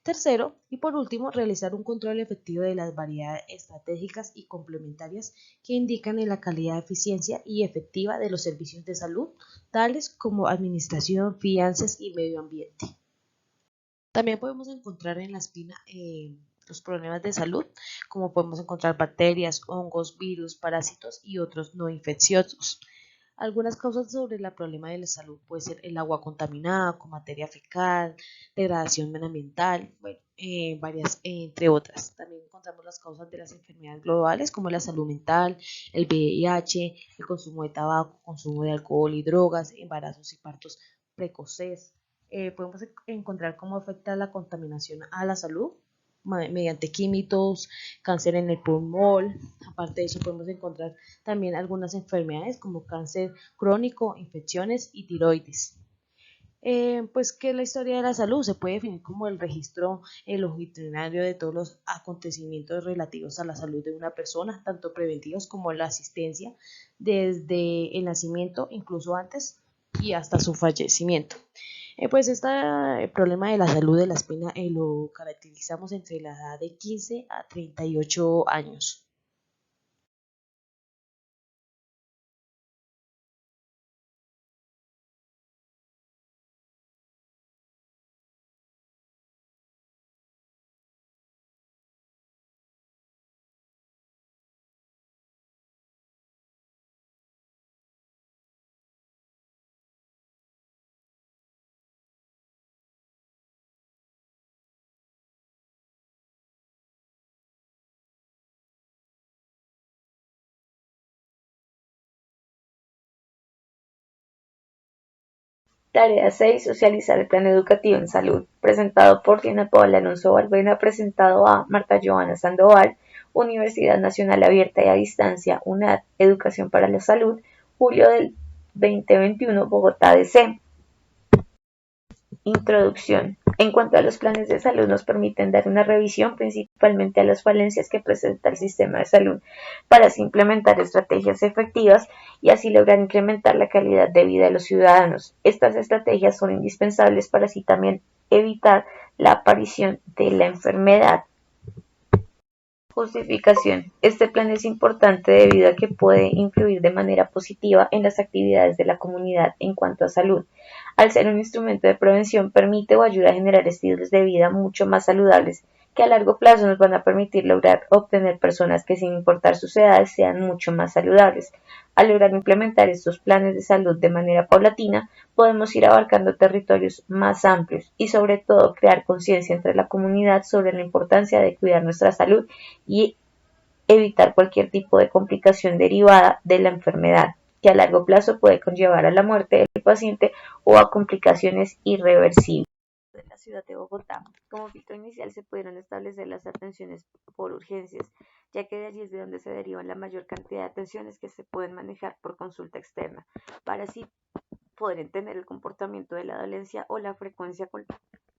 Tercero, y por último, realizar un control efectivo de las variedades estratégicas y complementarias que indican en la calidad, eficiencia y efectiva de los servicios de salud, tales como administración, finanzas y medio ambiente. También podemos encontrar en la espina los problemas de salud, como podemos encontrar bacterias, hongos, virus, parásitos y otros no infecciosos. Algunas causas sobre el problema de la salud puede ser el agua contaminada con materia fecal, degradación ambiental, bueno, entre otras. También encontramos las causas de las enfermedades globales como la salud mental, el VIH, el consumo de tabaco, consumo de alcohol y drogas, embarazos y partos precoces. Podemos encontrar cómo afecta la contaminación a la salud mediante químicos, cáncer en el pulmón. Aparte de eso podemos encontrar también algunas enfermedades como cáncer crónico, infecciones y tiroides. Pues que la historia de la salud se puede definir como el registro longitudinario de todos los acontecimientos relativos a la salud de una persona, tanto preventivos como la asistencia desde el nacimiento, incluso antes y hasta su fallecimiento. Pues este problema de la salud de la espina lo caracterizamos entre la edad de 15 a 38 años. Tarea 6. Socializar el plan educativo en salud. Presentado por Diana Paola Alonso Balbuena, presentado a Marta Joana Sandoval, Universidad Nacional Abierta y a Distancia, UNAD, Educación para la Salud, julio del 2021, Bogotá, DC. Introducción. En cuanto a los planes de salud, nos permiten dar una revisión principalmente a las falencias que presenta el sistema de salud para así implementar estrategias efectivas y así lograr incrementar la calidad de vida de los ciudadanos. Estas estrategias son indispensables para así también evitar la aparición de la enfermedad. Justificación. Este plan es importante debido a que puede influir de manera positiva en las actividades de la comunidad en cuanto a salud. Al ser un instrumento de prevención, permite o ayuda a generar estilos de vida mucho más saludables, que a largo plazo nos van a permitir lograr obtener personas que sin importar sus edades sean mucho más saludables. Al lograr implementar estos planes de salud de manera paulatina, podemos ir abarcando territorios más amplios y sobre todo crear conciencia entre la comunidad sobre la importancia de cuidar nuestra salud y evitar cualquier tipo de complicación derivada de la enfermedad, que a largo plazo puede conllevar a la muerte del paciente o a complicaciones irreversibles. De la ciudad de Bogotá. Como filtro inicial se pudieron establecer las atenciones por urgencias, ya que de allí es de donde se derivan la mayor cantidad de atenciones que se pueden manejar por consulta externa, para así poder entender el comportamiento de la dolencia o la frecuencia con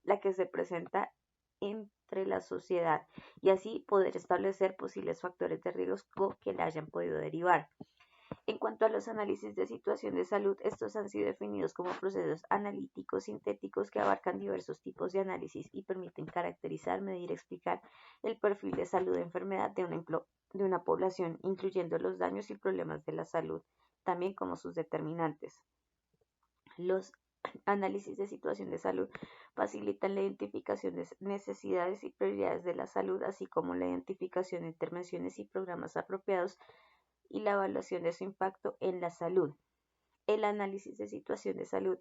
la que se presenta entre la sociedad y así poder establecer posibles factores de riesgo que le hayan podido derivar. En cuanto a los análisis de situación de salud, estos han sido definidos como procesos analíticos sintéticos que abarcan diversos tipos de análisis y permiten caracterizar, medir y explicar el perfil de salud de enfermedad de una población, incluyendo los daños y problemas de la salud, también como sus determinantes. Los análisis de situación de salud facilitan la identificación de necesidades y prioridades de la salud, así como la identificación de intervenciones y programas apropiados y la evaluación de su impacto en la salud. El análisis de situación de salud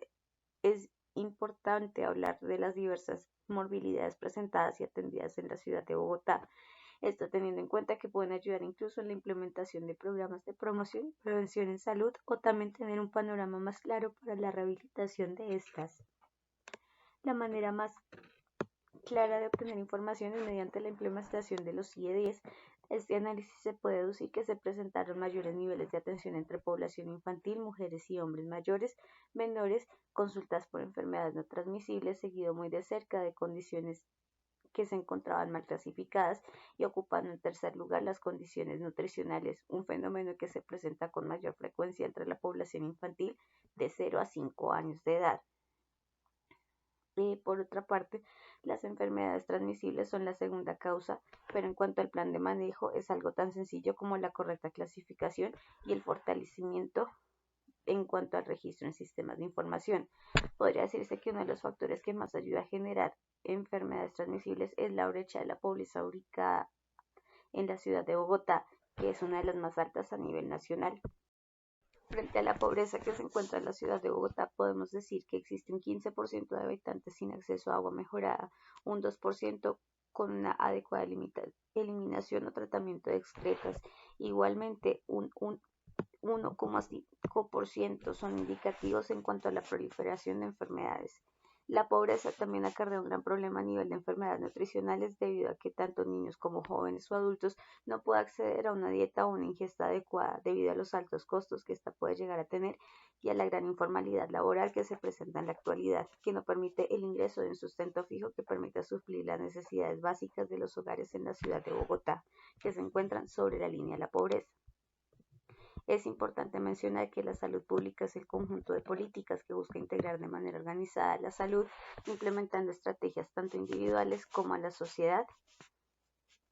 es importante hablar de las diversas morbilidades presentadas y atendidas en la ciudad de Bogotá. Esto teniendo en cuenta que pueden ayudar incluso en la implementación de programas de promoción y prevención en salud o también tener un panorama más claro para la rehabilitación de estas. La manera más clara de obtener información es mediante la implementación de los CIE-10. Este análisis se puede deducir que se presentaron mayores niveles de atención entre población infantil, mujeres y hombres mayores, menores, consultas por enfermedades no transmisibles, seguido muy de cerca de condiciones que se encontraban mal clasificadas y ocupando en tercer lugar las condiciones nutricionales, un fenómeno que se presenta con mayor frecuencia entre la población infantil de 0 a 5 años de edad. Por otra parte, las enfermedades transmisibles son la segunda causa, pero en cuanto al plan de manejo es algo tan sencillo como la correcta clasificación y el fortalecimiento en cuanto al registro en sistemas de información. Podría decirse que uno de los factores que más ayuda a generar enfermedades transmisibles es la brecha de la pobreza ubicada en la ciudad de Bogotá, que es una de las más altas a nivel nacional. Frente a la pobreza que se encuentra en la ciudad de Bogotá, podemos decir que existe un 15% de habitantes sin acceso a agua mejorada, un 2% con una adecuada eliminación o tratamiento de excretas. Igualmente, un 1,5% son indicativos en cuanto a la proliferación de enfermedades. La pobreza también acarrea un gran problema a nivel de enfermedades nutricionales debido a que tanto niños como jóvenes o adultos no pueden acceder a una dieta o una ingesta adecuada debido a los altos costos que ésta puede llegar a tener y a la gran informalidad laboral que se presenta en la actualidad, que no permite el ingreso de un sustento fijo que permita suplir las necesidades básicas de los hogares en la ciudad de Bogotá, que se encuentran sobre la línea de la pobreza. Es importante mencionar que la salud pública es el conjunto de políticas que busca integrar de manera organizada la salud, implementando estrategias tanto individuales como a la sociedad,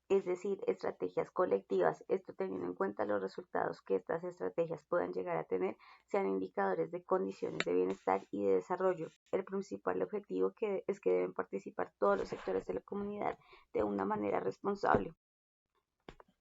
es decir, estrategias colectivas, esto teniendo en cuenta los resultados que estas estrategias puedan llegar a tener, sean indicadores de condiciones de bienestar y de desarrollo. El principal objetivo es que deben participar todos los sectores de la comunidad de una manera responsable.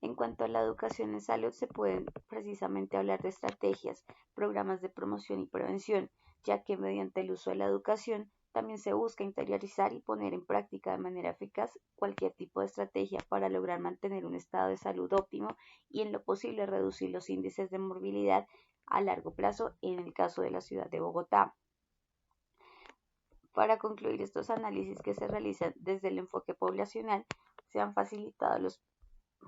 En cuanto a la educación en salud, se pueden precisamente hablar de estrategias, programas de promoción y prevención, ya que mediante el uso de la educación también se busca interiorizar y poner en práctica de manera eficaz cualquier tipo de estrategia para lograr mantener un estado de salud óptimo y en lo posible reducir los índices de morbilidad a largo plazo en el caso de la ciudad de Bogotá. Para concluir estos análisis que se realizan desde el enfoque poblacional, se han facilitado los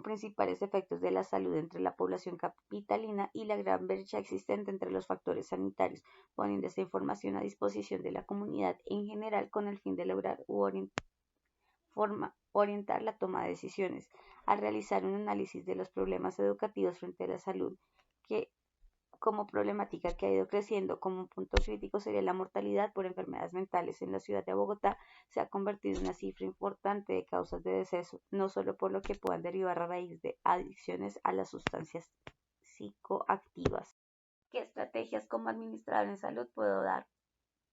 principales efectos de la salud entre la población capitalina y la gran brecha existente entre los factores sanitarios, poniendo esta información a disposición de la comunidad en general con el fin de lograr orientar la toma de decisiones. Al realizar un análisis de los problemas educativos frente a la salud, que como problemática que ha ido creciendo como un punto crítico sería la mortalidad por enfermedades mentales. En la ciudad de Bogotá se ha convertido en una cifra importante de causas de deceso, no solo por lo que puedan derivar a raíz de adicciones a las sustancias psicoactivas. ¿Qué estrategias como administrador en salud puedo dar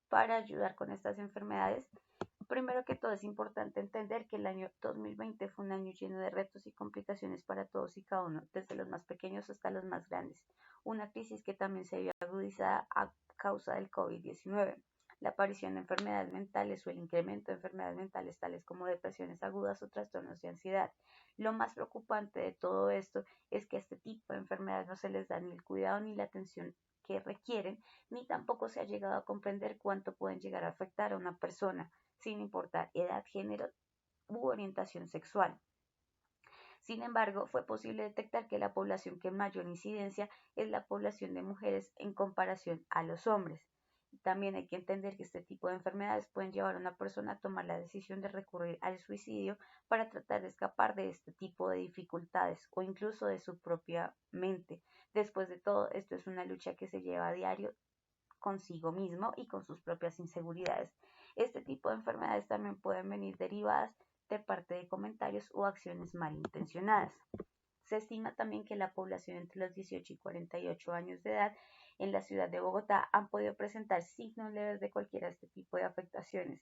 para ayudar con estas enfermedades? Primero que todo es importante entender que el año 2020 fue un año lleno de retos y complicaciones para todos y cada uno, desde los más pequeños hasta los más grandes. Una crisis que también se vio agudizada a causa del COVID-19, la aparición de enfermedades mentales o el incremento de enfermedades mentales tales como depresiones agudas o trastornos de ansiedad. Lo más preocupante de todo esto es que a este tipo de enfermedades no se les da ni el cuidado ni la atención que requieren, ni tampoco se ha llegado a comprender cuánto pueden llegar a afectar a una persona, sin importar edad, género u orientación sexual. Sin embargo, fue posible detectar que la población que mayor incidencia es la población de mujeres en comparación a los hombres. También hay que entender que este tipo de enfermedades pueden llevar a una persona a tomar la decisión de recurrir al suicidio para tratar de escapar de este tipo de dificultades o incluso de su propia mente. Después de todo, esto es una lucha que se lleva a diario consigo mismo y con sus propias inseguridades. Este tipo de enfermedades también pueden venir derivadas de parte de comentarios o acciones malintencionadas. Se estima también que la población entre los 18 y 48 años de edad en la ciudad de Bogotá han podido presentar signos leves de cualquiera de este tipo de afectaciones.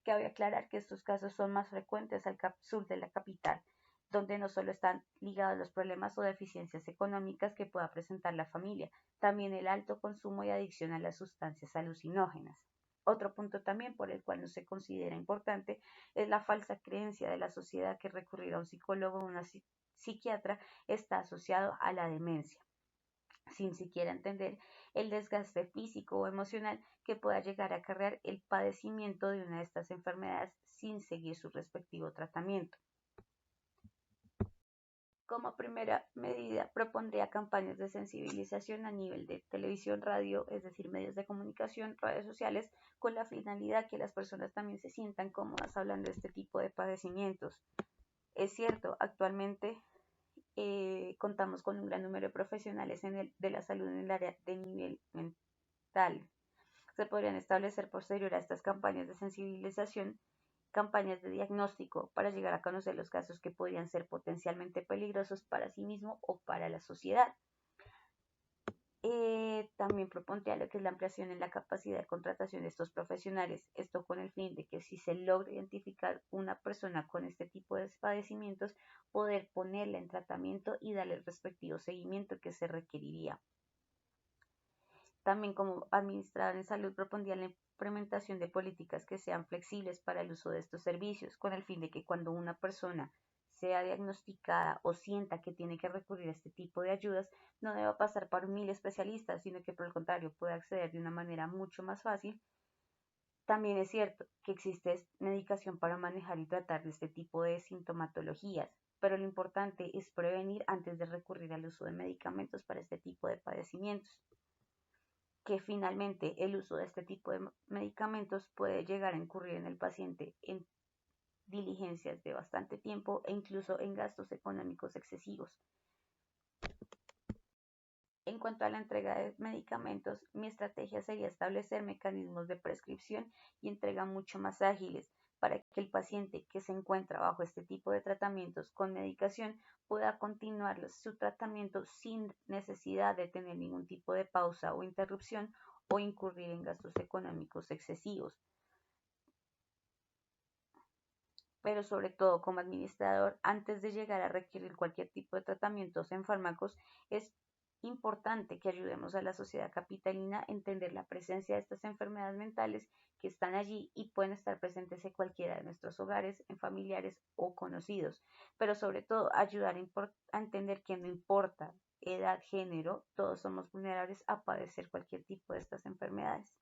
Cabe aclarar que estos casos son más frecuentes al sur de la capital, donde no solo están ligados los problemas o deficiencias económicas que pueda presentar la familia, también el alto consumo y adicción a las sustancias alucinógenas. Otro punto también por el cual no se considera importante es la falsa creencia de la sociedad que recurrir a un psicólogo o una psiquiatra está asociado a la demencia, sin siquiera entender el desgaste físico o emocional que pueda llegar a acarrear el padecimiento de una de estas enfermedades sin seguir su respectivo tratamiento. Como primera medida, propondría campañas de sensibilización a nivel de televisión, radio, es decir, medios de comunicación, redes sociales, con la finalidad que las personas también se sientan cómodas hablando de este tipo de padecimientos. Es cierto, actualmente contamos con un gran número de profesionales de la salud en el área de nivel mental. Se podrían establecer posterior a estas campañas de sensibilización campañas de diagnóstico para llegar a conocer los casos que podrían ser potencialmente peligrosos para sí mismo o para la sociedad. También propondría lo que es la ampliación en la capacidad de contratación de estos profesionales, esto con el fin de que si se logra identificar una persona con este tipo de padecimientos, poder ponerla en tratamiento y darle el respectivo seguimiento que se requeriría. También como administrador en salud propondría la implementación de políticas que sean flexibles para el uso de estos servicios, con el fin de que cuando una persona sea diagnosticada o sienta que tiene que recurrir a este tipo de ayudas, no deba pasar por 1000 especialistas, sino que por el contrario pueda acceder de una manera mucho más fácil. También es cierto que existe medicación para manejar y tratar de este tipo de sintomatologías, pero lo importante es prevenir antes de recurrir al uso de medicamentos para este tipo de padecimientos, que finalmente el uso de este tipo de medicamentos puede llegar a incurrir en el paciente en diligencias de bastante tiempo e incluso en gastos económicos excesivos. En cuanto a la entrega de medicamentos, mi estrategia sería establecer mecanismos de prescripción y entrega mucho más ágiles para que el paciente que se encuentra bajo este tipo de tratamientos con medicación pueda continuar su tratamiento sin necesidad de tener ningún tipo de pausa o interrupción o incurrir en gastos económicos excesivos. Pero sobre todo como administrador, antes de llegar a requerir cualquier tipo de tratamientos en fármacos, es importante que ayudemos a la sociedad capitalina a entender la presencia de estas enfermedades mentales que están allí y pueden estar presentes en cualquiera de nuestros hogares, en familiares o conocidos, pero sobre todo ayudar a entender que no importa edad, género, todos somos vulnerables a padecer cualquier tipo de estas enfermedades.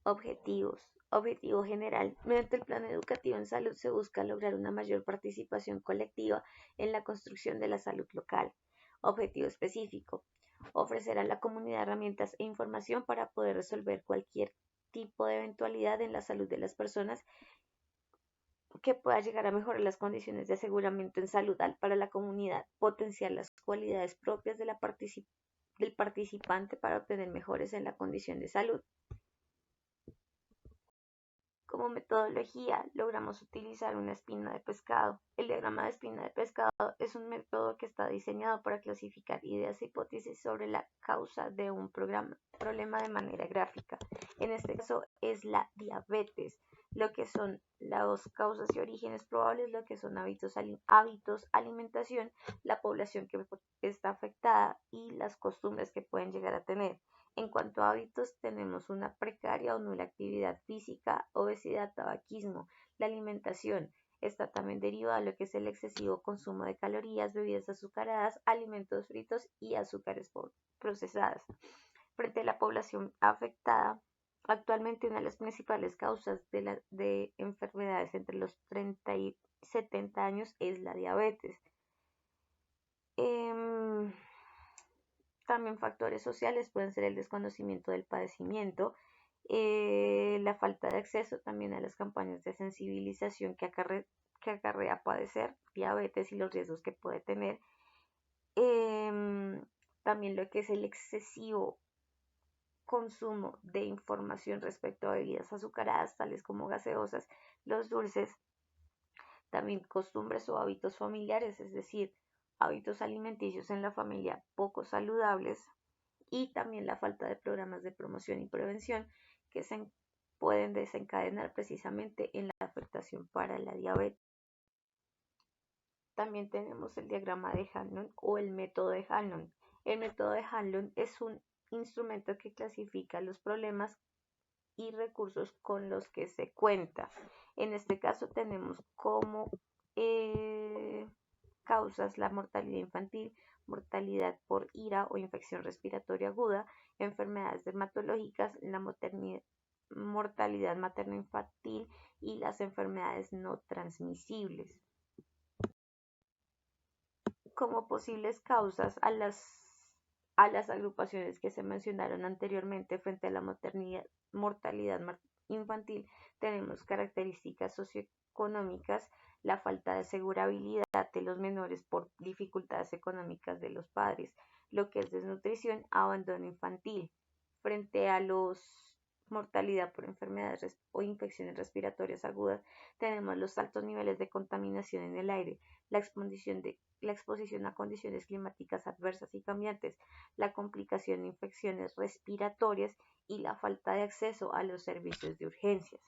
Objetivos. Objetivo general. Mediante el Plan Educativo en Salud se busca lograr una mayor participación colectiva en la construcción de la salud local. Objetivo específico. Ofrecer a la comunidad herramientas e información para poder resolver cualquier tipo de eventualidad en la salud de las personas que pueda llegar a mejorar las condiciones de aseguramiento en salud para la comunidad, potenciar las cualidades propias del participante para obtener mejores en la condición de salud. Como metodología, logramos utilizar una espina de pescado. El diagrama de espina de pescado es un método que está diseñado para clasificar ideas e hipótesis sobre la causa de un problema de manera gráfica. En este caso es la diabetes, lo que son las causas y orígenes probables, lo que son hábitos, alimentación, la población que está afectada y las costumbres que pueden llegar a tener. En cuanto a hábitos, tenemos una precaria o nula actividad física, obesidad, tabaquismo. La alimentación está también derivada de lo que es el excesivo consumo de calorías, bebidas azucaradas, alimentos fritos y azúcares procesadas. Frente a la población afectada, actualmente una de las principales causas de enfermedades entre los 30 y 70 años es la diabetes. También factores sociales pueden ser el desconocimiento del padecimiento, la falta de acceso también a las campañas de sensibilización que acarrea padecer diabetes y los riesgos que puede tener. También lo que es el excesivo consumo de información respecto a bebidas azucaradas, tales como gaseosas, los dulces, también costumbres o hábitos familiares, es decir, hábitos alimenticios en la familia poco saludables y también la falta de programas de promoción y prevención que se pueden desencadenar precisamente en la afectación para la diabetes. También tenemos el diagrama de Hanlon o el método de Hanlon. El método de Hanlon es un instrumento que clasifica los problemas y recursos con los que se cuenta. En este caso tenemos como causas la mortalidad infantil, mortalidad por IRA o infección respiratoria aguda, enfermedades dermatológicas, la mortalidad materno-infantil y las enfermedades no transmisibles. Como posibles causas a las agrupaciones que se mencionaron anteriormente frente a la mortalidad infantil, tenemos características socioeconómicas, la falta de asegurabilidad de los menores por dificultades económicas de los padres, lo que es desnutrición, abandono infantil. Frente a los mortalidad por enfermedades o infecciones respiratorias agudas, tenemos los altos niveles de contaminación en el aire, la exposición a condiciones climáticas adversas y cambiantes, la complicación de infecciones respiratorias y la falta de acceso a los servicios de urgencias.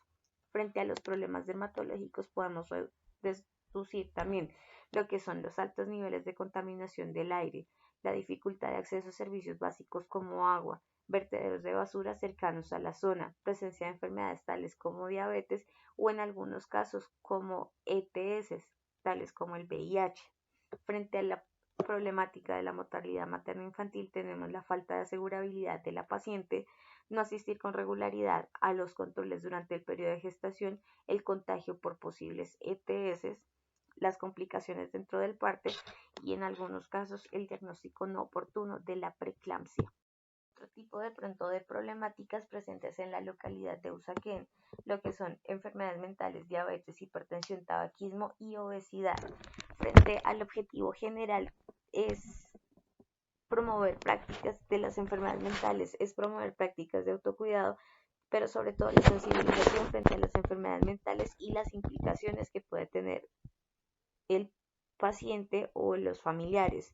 Frente a los problemas dermatológicos podemos reducir también lo que son los altos niveles de contaminación del aire, la dificultad de acceso a servicios básicos como agua, vertederos de basura cercanos a la zona, presencia de enfermedades tales como diabetes o en algunos casos como ETS, tales como el VIH. Frente a la problemática de la mortalidad materno-infantil tenemos la falta de asegurabilidad de la paciente, no asistir con regularidad a los controles durante el periodo de gestación, el contagio por posibles ETS, las complicaciones dentro del parto y en algunos casos el diagnóstico no oportuno de la preeclampsia. Otro tipo de problemáticas presentes en la localidad de Usaquén, lo que son enfermedades mentales, diabetes, hipertensión, tabaquismo y obesidad. Frente al objetivo general es promover prácticas de las enfermedades mentales, es promover prácticas de autocuidado, pero sobre todo la sensibilización frente a las enfermedades mentales y las implicaciones que puede tener el paciente o los familiares.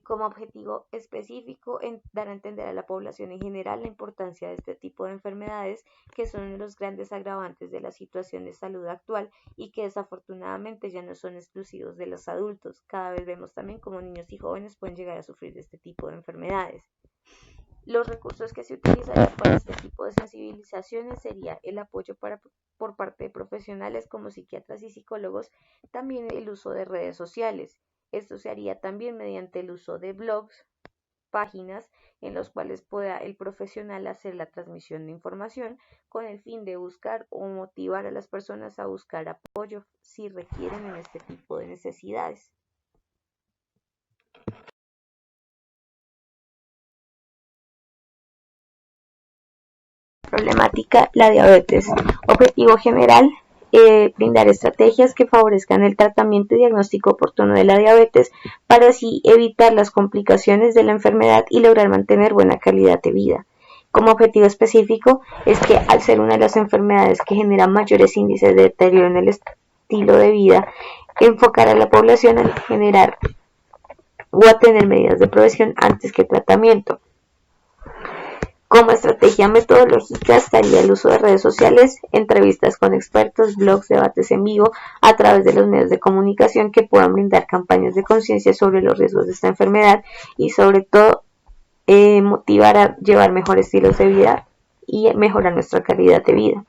Como objetivo específico, dar a entender a la población en general la importancia de este tipo de enfermedades, que son los grandes agravantes de la situación de salud actual y que desafortunadamente ya no son exclusivos de los adultos. Cada vez vemos también cómo niños y jóvenes pueden llegar a sufrir de este tipo de enfermedades. Los recursos que se utilizarían para este tipo de sensibilizaciones sería el apoyo por parte de profesionales como psiquiatras y psicólogos, también el uso de redes sociales. Esto se haría también mediante el uso de blogs, páginas en los cuales pueda el profesional hacer la transmisión de información con el fin de buscar o motivar a las personas a buscar apoyo si requieren en este tipo de necesidades. Problemática, la diabetes. Objetivo general, brindar estrategias que favorezcan el tratamiento y diagnóstico oportuno de la diabetes para así evitar las complicaciones de la enfermedad y lograr mantener buena calidad de vida. Como objetivo específico es que al ser una de las enfermedades que genera mayores índices de deterioro en el estilo de vida, enfocar a la población a generar o a tener medidas de prevención antes que tratamiento. Como estrategia metodológica estaría el uso de redes sociales, entrevistas con expertos, blogs, debates en vivo a través de los medios de comunicación que puedan brindar campañas de conciencia sobre los riesgos de esta enfermedad y sobre todo motivar a llevar mejores estilos de vida y mejorar nuestra calidad de vida.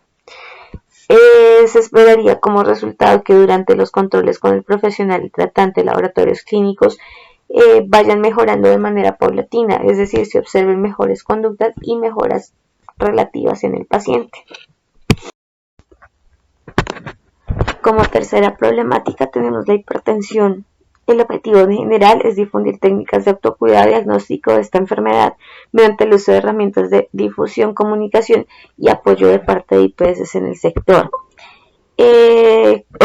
Se esperaría como resultado que durante los controles con el profesional y tratante de laboratorios clínicos vayan mejorando de manera paulatina, es decir, se observen mejores conductas y mejoras relativas en el paciente. Como tercera problemática tenemos la hipertensión. El objetivo en general es difundir técnicas de autocuidado y diagnóstico de esta enfermedad mediante el uso de herramientas de difusión, comunicación y apoyo de parte de IPS en el sector.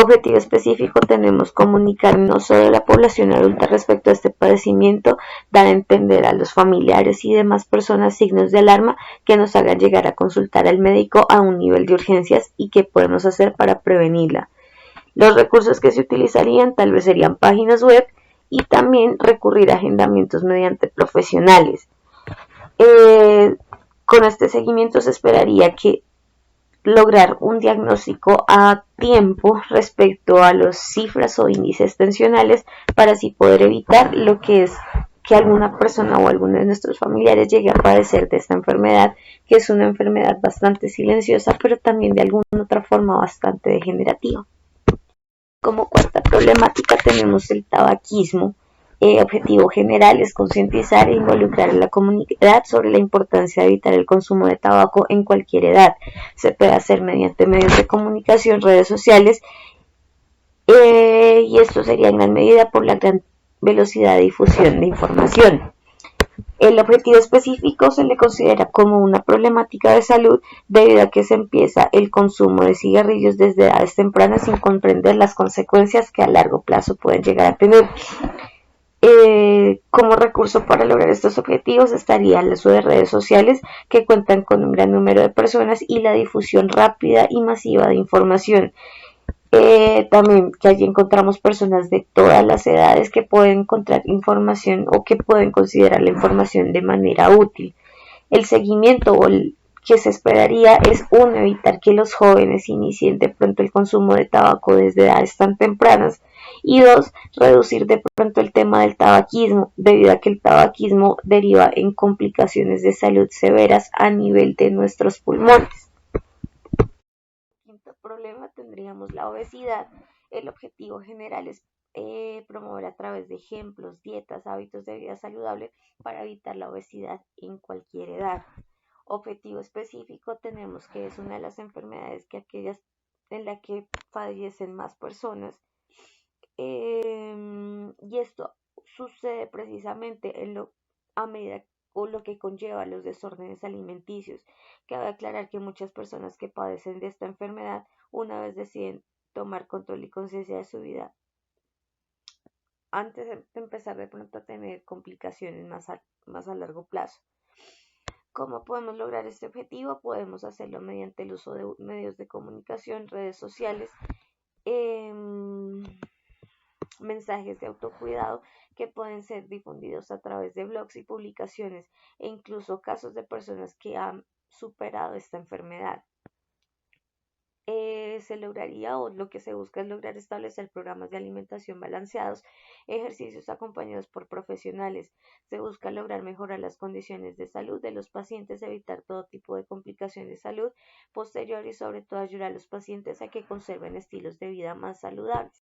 Objetivo específico tenemos comunicar no solo a la población adulta respecto a este padecimiento, dar a entender a los familiares y demás personas signos de alarma que nos hagan llegar a consultar al médico a un nivel de urgencias y qué podemos hacer para prevenirla. Los recursos que se utilizarían tal vez serían páginas web y también recurrir a agendamientos mediante profesionales. Con este seguimiento se esperaría que lograr un diagnóstico a tiempo respecto a las cifras o índices tensionales para así poder evitar lo que es que alguna persona o alguno de nuestros familiares llegue a padecer de esta enfermedad, que es una enfermedad bastante silenciosa, pero también de alguna otra forma bastante degenerativa. Como cuarta problemática tenemos el tabaquismo. Objetivo general es concientizar e involucrar a la comunidad sobre la importancia de evitar el consumo de tabaco en cualquier edad. Se puede hacer mediante medios de comunicación, redes sociales, y esto sería en gran medida por la gran velocidad de difusión de información. El objetivo específico se le considera como una problemática de salud debido a que se empieza el consumo de cigarrillos desde edades tempranas sin comprender las consecuencias que a largo plazo pueden llegar a tener. Como recurso para lograr estos objetivos estaría el uso de redes sociales que cuentan con un gran número de personas y la difusión rápida y masiva de información. También que allí encontramos personas de todas las edades que pueden encontrar información o que pueden considerar la información de manera útil. El seguimiento o el que se esperaría es uno, evitar que los jóvenes inicien de pronto el consumo de tabaco desde edades tan tempranas y dos, reducir de pronto el tema del tabaquismo debido a que el tabaquismo deriva en complicaciones de salud severas a nivel de nuestros pulmones. Quinto problema tendríamos la obesidad. El objetivo general es promover a través de ejemplos, dietas, hábitos de vida saludable para evitar la obesidad en cualquier edad. Objetivo específico tenemos que es una de las enfermedades que aquellas en la que fallecen más personas, y esto sucede precisamente a medida o lo que conlleva los desórdenes alimenticios. Cabe aclarar que muchas personas que padecen de esta enfermedad, una vez deciden tomar control y conciencia de su vida, antes de empezar de pronto a tener complicaciones más a largo plazo. ¿Cómo podemos lograr este objetivo? Podemos hacerlo mediante el uso de medios de comunicación, redes sociales, mensajes de autocuidado que pueden ser difundidos a través de blogs y publicaciones e incluso casos de personas que han superado esta enfermedad. Se lograría, o lo que se busca es lograr establecer programas de alimentación balanceados, ejercicios acompañados por profesionales. Se busca lograr mejorar las condiciones de salud de los pacientes, evitar todo tipo de complicaciones de salud posterior y sobre todo ayudar a los pacientes a que conserven estilos de vida más saludables.